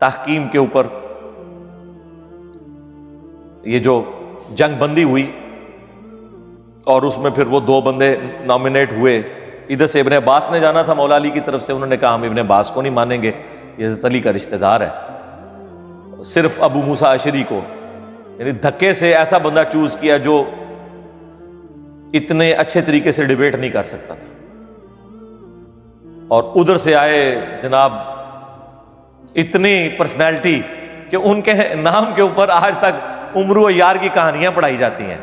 تحکیم کے اوپر یہ جو جنگ بندی ہوئی اور اس میں پھر وہ 2 بندے نامینیٹ ہوئے. ادھر سے ابن عباس نے جانا تھا مولا علی کی طرف سے، انہوں نے کہا ہم ابن عباس کو نہیں مانیں گے، یہ حضرت علی کا رشتہ دار ہے. صرف ابو موسیٰ اشعری کو یعنی دھکے سے ایسا بندہ چوز کیا جو اتنے اچھے طریقے سے ڈیبیٹ نہیں کر سکتا تھا. اور ادھر سے آئے جناب اتنی پرسنالٹی کہ ان کے نام کے اوپر آج تک عمرو و یار کی کہانیاں پڑھائی جاتی ہیں،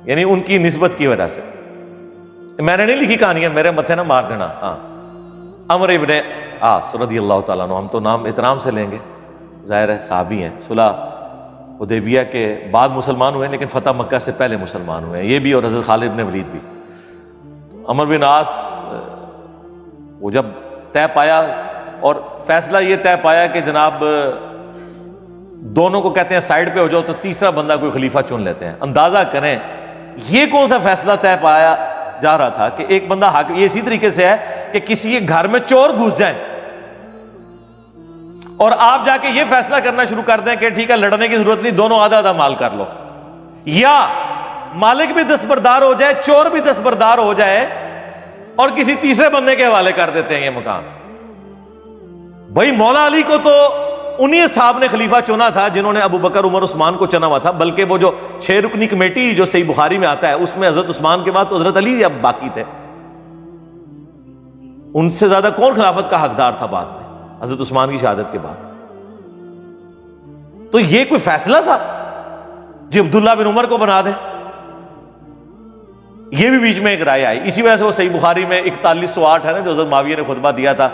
یعنی ان کی نسبت کی وجہ سے. میں نے نہیں لکھی کہانیاں، میرے متھے نہ مار دینا. ہاں، عمرو ابن عاص رضی اللہ تعالیٰ عنہ، ہم تو نام احترام سے لیں گے، ظاہر ہے صحابی ہیں، صلح حدیبیہ کے بعد مسلمان ہوئے لیکن فتح مکہ سے پہلے مسلمان ہوئے ہیں، یہ بھی اور حضرت خالد بن ولید بھی. تو عمرو بن عاص وہ جب طے پایا اور فیصلہ یہ طے پایا کہ جناب دونوں کو کہتے ہیں سائڈ پہ ہو جاؤ، تو تیسرا بندہ کوئی خلیفہ چن لیتے ہیں. اندازہ کریں یہ کون سا فیصلہ طے پایا جا رہا تھا کہ ایک بندہ حق. یہ اسی طریقے سے ہے کہ کسی کے گھر میں چور گھس جائیں اور آپ جا کے یہ فیصلہ کرنا شروع کر دیں کہ ٹھیک ہے لڑنے کی ضرورت نہیں، دونوں آدھا آدھا مال کر لو، یا مالک بھی دستبردار ہو جائے، چور بھی دستبردار ہو جائے اور کسی تیسرے بندے کے حوالے کر دیتے ہیں یہ مکان. بھائی مولا علی کو تو انہی صاحب نے خلیفہ چنا تھا جنہوں نے ابو بکر عمر عثمان کو چنا ہوا تھا، بلکہ وہ جو 6 رکنی کمیٹی جو صحیح بخاری میں آتا ہے اس میں حضرت عثمان کے بعد تو حضرت علی اب باقی تھے. ان سے زیادہ کون خلافت کا حقدار تھا بعد میں حضرت عثمان کی شہادت کے بعد؟ تو یہ کوئی فیصلہ تھا جی عبداللہ بن عمر کو بنا دیں؟ یہ بھی بیچ میں ایک رائے آئی. اسی وجہ سے وہ صحیح بخاری میں 4108 ہے نا جو حضرت معاویہ نے خطبہ دیا تھا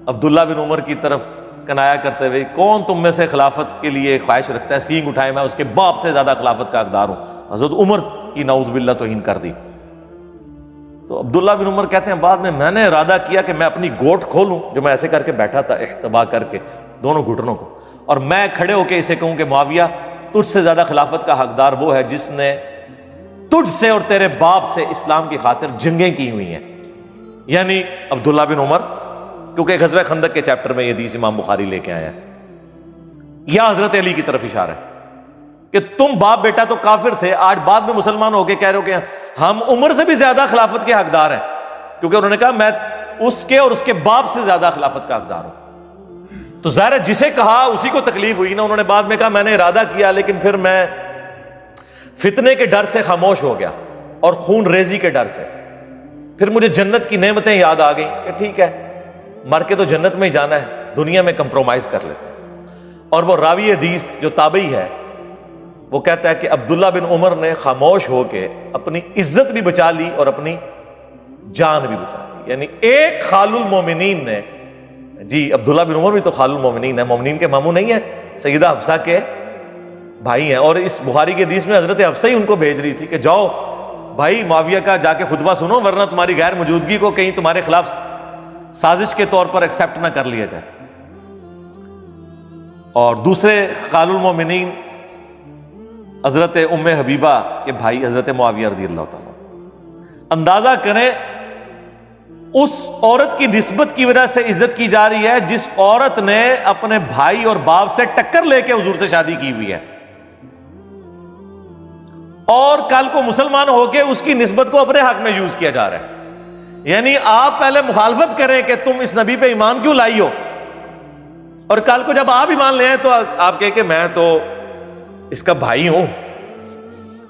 عبداللہ بن عمر کی طرف کنایا کرتے ہوئے، کون تم میں سے خلافت کے لیے خواہش رکھتا ہے، سینگ اٹھائے، میں اس کے باپ سے زیادہ خلافت کا حقدار ہوں. حضرت عمر کی نعوذ باللہ توہین کر دی. تو عبداللہ بن عمر کہتے ہیں بعد میں نے ارادہ کیا کہ میں اپنی گوٹ کھولوں، جو میں ایسے کر کے بیٹھا تھا احتبا کر کے دونوں گھٹنوں کو، اور میں کھڑے ہو کے اسے کہوں کہ معاویہ تجھ سے زیادہ خلافت کا حقدار وہ ہے جس نے تجھ سے اور تیرے باپ سے اسلام کی خاطر جنگیں کی ہوئی ہیں، یعنی عبداللہ بن عمر، کیونکہ غزوہ خندق کے چیپٹر میں یہ حدیث امام بخاری لے کے آیا ہے. یا حضرت علی کی طرف اشارہ ہے کہ تم باپ بیٹا تو کافر تھے، آج بعد میں مسلمان ہو کے کہہ رہے ہو کہ ہم عمر سے بھی زیادہ خلافت کے حقدار ہیں، کیونکہ انہوں نے کہا میں اس کے اور اس کے باپ سے زیادہ خلافت کا حقدار ہوں. تو ظاہر ہے جسے کہا اسی کو تکلیف ہوئی نا. انہوں نے بعد میں کہا میں نے ارادہ کیا لیکن پھر میں فتنے کے ڈر سے خاموش ہو گیا اور خون ریزی کے ڈر سے. پھر مجھے جنت کی نعمتیں یاد آ گئیں کہ ٹھیک ہے مر کے تو جنت میں ہی جانا ہے، دنیا میں کمپرومائز کر لیتے ہیں. اور وہ راوی حدیث جو تابعی ہے وہ کہتا ہے کہ عبداللہ بن عمر نے خاموش ہو کے اپنی عزت بھی بچا لی اور اپنی جان بھی بچا لی. یعنی ایک خال المومنین نے، جی عبداللہ بن عمر بھی تو خال المومنین ہے، مومنین کے ماموں نہیں ہیں، سیدہ حفصہ کے بھائی ہیں. اور اس بخاری کی حدیث میں حضرت حفصہ ہی ان کو بھیج رہی تھی کہ جاؤ بھائی معاویہ کا جا کے خطبہ سنو، ورنہ تمہاری غیر موجودگی کو کہیں تمہارے خلاف سازش کے طور پر ایکسیپٹ نہ کر لیا جائے. اور دوسرے خال المومنین حضرت ام حبیبہ کے بھائی حضرت معاویہ رضی اللہ تعالیٰ. اندازہ کریں اس عورت کی نسبت کی وجہ سے عزت کی جا رہی ہے جس عورت نے اپنے بھائی اور باپ سے ٹکر لے کے حضور سے شادی کی ہوئی ہے، اور کل کو مسلمان ہو کے اس کی نسبت کو اپنے حق میں یوز کیا جا رہا ہے. یعنی آپ پہلے مخالفت کریں کہ تم اس نبی پہ ایمان کیوں لائی ہو، اور کل کو جب آپ ایمان لے آئیں تو آپ کہیں کہ میں تو اس کا بھائی ہوں،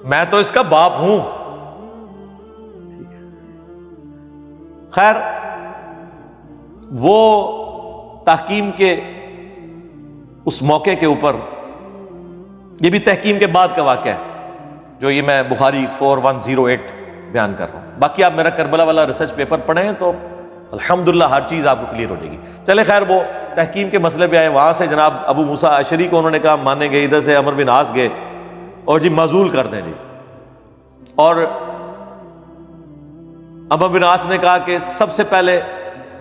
میں تو اس کا باپ ہوں. خیر وہ تحکیم کے اس موقع کے اوپر، یہ بھی تحکیم کے بعد کا واقعہ ہے جو یہ میں بخاری 4108 بیان کر رہا ہوں. باقی آپ میرا کربلا والا ریسرچ پیپر پڑھیں تو الحمدللہ ہر چیز آپ کو کلیئر ہو جائے گی. چلے خیر وہ تحکیم کے مسئلے پہ آئے. وہاں سے جناب ابو موسیٰ اشعری کو انہوں نے کہا مانیں گے، ادھر سے عمرو بن عاص گئے اور جی معزول کر دیں جی. اور عمرو بن عاص نے کہا کہ سب سے پہلے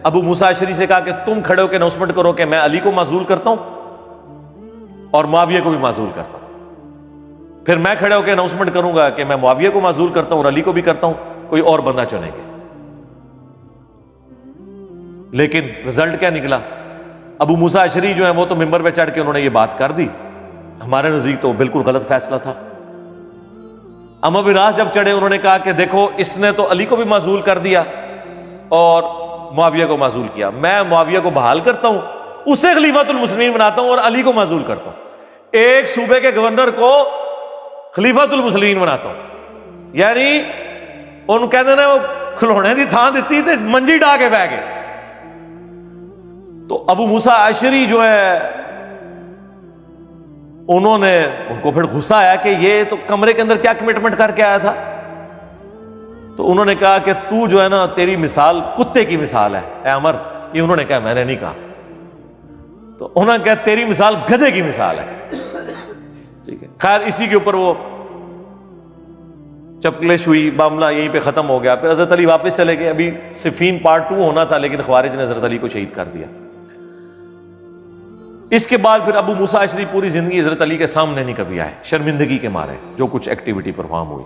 ابو موسیٰ اشعری سے کہا کہ تم کھڑے ہو کے اناؤنسمنٹ کرو کہ میں علی کو معزول کرتا ہوں اور معاویہ کو بھی معزول کرتا ہوں. پھر میں کھڑے ہو کے اناؤنسمنٹ کروں گا کہ میں معاویہ کو معزول کرتا ہوں اور علی کو بھی کرتا ہوں، کوئی اور بندہ چنیں گے. لیکن رزلٹ کیا نکلا؟ ابو موسیٰ اشعری جو ہیں وہ تو ممبر پہ چڑھ کے انہوں نے یہ بات کر دی، ہمارے نزدیک تو بالکل غلط فیصلہ تھا۔ عمرو بن عاص جب چڑھے انہوں نے کہا کہ دیکھو اس نے تو علی کو بھی معزول کر دیا اور معاویہ کو معزول کیا، میں معاویہ کو بحال کرتا ہوں، اسے خلیفۃ المسلمین بناتا ہوں اور علی کو معزول کرتا ہوں، ایک صوبے کے گورنر کو خلیفۃ المسلمین بناتا ہوں۔ یعنی ان کہتے ہیں وہ کھلونے دی تھان دیتی تے منجی ڈا کے بہ گئے۔ تو ابو موسیٰ اشعری جو ہے انہوں نے ان کو پھر غصہ آیا کہ یہ تو کمرے کے اندر کیا کمٹمنٹ کر کے آیا تھا، تو انہوں نے کہا کہ تو جو ہے نا تیری مثال کتے کی مثال ہے اے عمر، یہ انہوں نے کہا، میں نے نہیں کہا، تو انہوں نے کہا تیری مثال گدھے کی مثال ہے، ٹھیک ہے۔ خیر اسی کے اوپر وہ چپکلش ہوئی، معاملہ یہیں پہ ختم ہو گیا۔ پھر حضرت علی واپس چلے گئے، ابھی صفین پارٹ 2 ہونا تھا لیکن خوارج نے حضرت علی کو شہید کر دیا۔ اس کے بعد پھر ابو موسیٰ اشعری پوری زندگی حضرت علی کے سامنے نہیں کبھی آئے، شرمندگی کے مارے جو کچھ ایکٹیویٹی پرفارم ہوئی۔